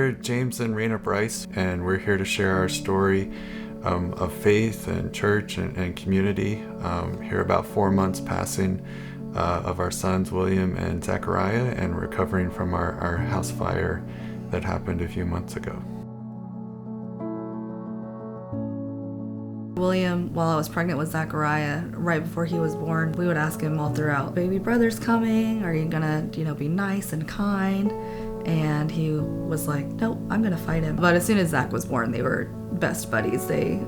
We're James and Rena Brice, and we're here to share our story of faith and church and community. Here about 4 months passing of our sons William and Zachariah, and recovering from our house fire that happened a few months ago. William, while I was pregnant with Zachariah, right before he was born, we would ask him all throughout, baby brother's coming, are you gonna, be nice and kind? And he was like, nope, I'm gonna fight him. But as soon as Zach was born, they were best buddies. They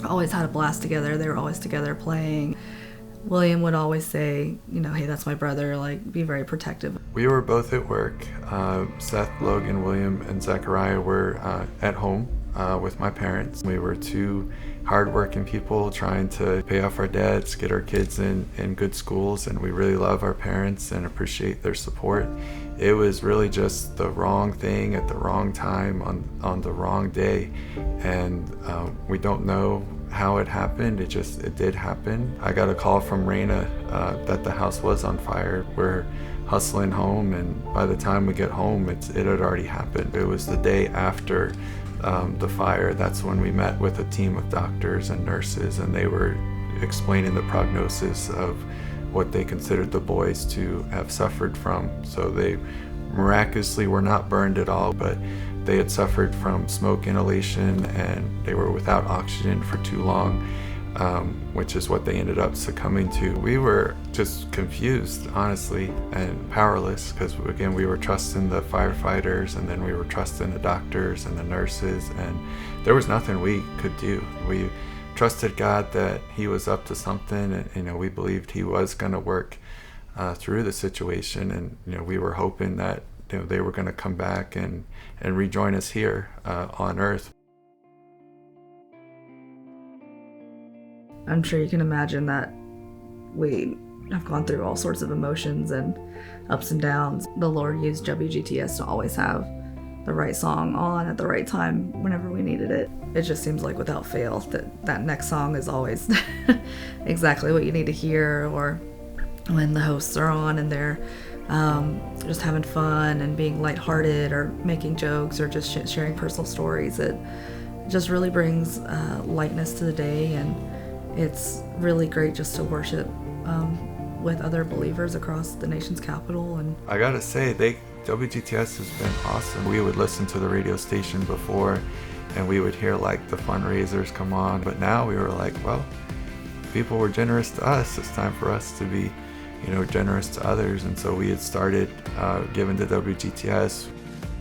always had a blast together. They were always together playing. William would always say, hey, that's my brother, be very protective. We were both at work. Seth, Logan, William, and Zachariah were at home with my parents. We were two hardworking people trying to pay off our debts, get our kids in good schools, and we really love our parents and appreciate their support. It was really just the wrong thing at the wrong time on the wrong day, and we don't know how it happened. It did happen. I got a call from Rena that the house was on fire. We're hustling home, and by the time we get home, it had already happened. It was the day after the fire. That's when we met with a team of doctors and nurses, and they were explaining the prognosis of what they considered the boys to have suffered from. So they miraculously were not burned at all, but they had suffered from smoke inhalation, and they were without oxygen for too long, which is what they ended up succumbing to. We were just confused, honestly, and powerless, because again, we were trusting the firefighters, and then we were trusting the doctors and the nurses, and there was nothing we could do. We trusted God that He was up to something, and we believed He was going to work through the situation, and we were hoping that they were going to come back and rejoin us here on earth. I'm sure you can imagine that we have gone through all sorts of emotions and ups and downs. The Lord used WGTS to always have the right song on at the right time whenever we needed it. It just seems like without fail that next song is always exactly what you need to hear, or when the hosts are on and they're just having fun and being lighthearted or making jokes or just sharing personal stories. It just really brings lightness to the day, and it's really great just to worship with other believers across the nation's capital. And I gotta say, WGTS has been awesome. We would listen to the radio station before, and we would hear the fundraisers come on, but now we were like, well, people were generous to us. It's time for us to be generous to others. And so we had started giving to WGTS.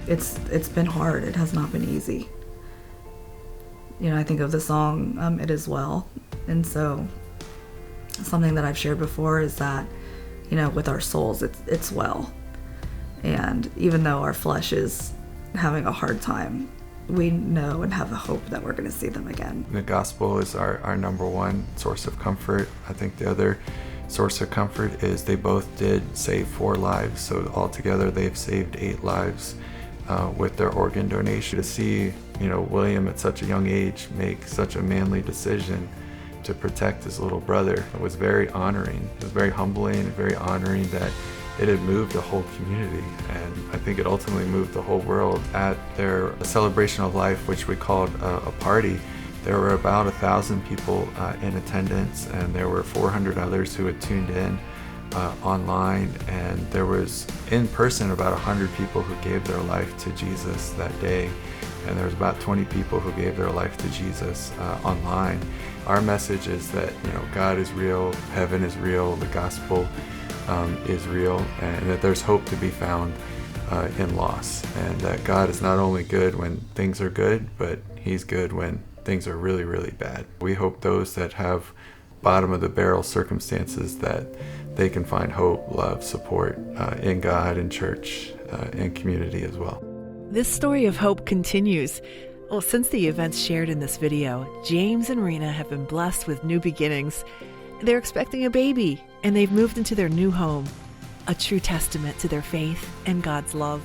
It's been hard. It has not been easy. I think of the song It Is Well, and so something that I've shared before is that with our souls it's well, and even though our flesh is having a hard time, we know and have a hope that we're going to see them again. The gospel is our number one source of comfort. I think the other source of comfort is they both did save 4 lives, so altogether they've saved 8 lives with their organ donation. To see William at such a young age make such a manly decision to protect his little brother, it was very honoring. It was very humbling and very honoring that it had moved the whole community, and I think it ultimately moved the whole world. At their celebration of life, which we called a party, there were about 1,000 people in attendance, and there were 400 others who had tuned in online, and there was in person about 100 people who gave their life to Jesus that day, and there was about 20 people who gave their life to Jesus online. Our message is that God is real, heaven is real, the gospel is real, and that there's hope to be found in loss, and that God is not only good when things are good, but He's good when things are really, really bad. We hope those that have bottom of the barrel circumstances, that they can find hope, love, support in God and church and community as well. This story of hope continues. Well, since the events shared in this video, James and Rena have been blessed with new beginnings. They're expecting a baby, and they've moved into their new home, a true testament to their faith and God's love.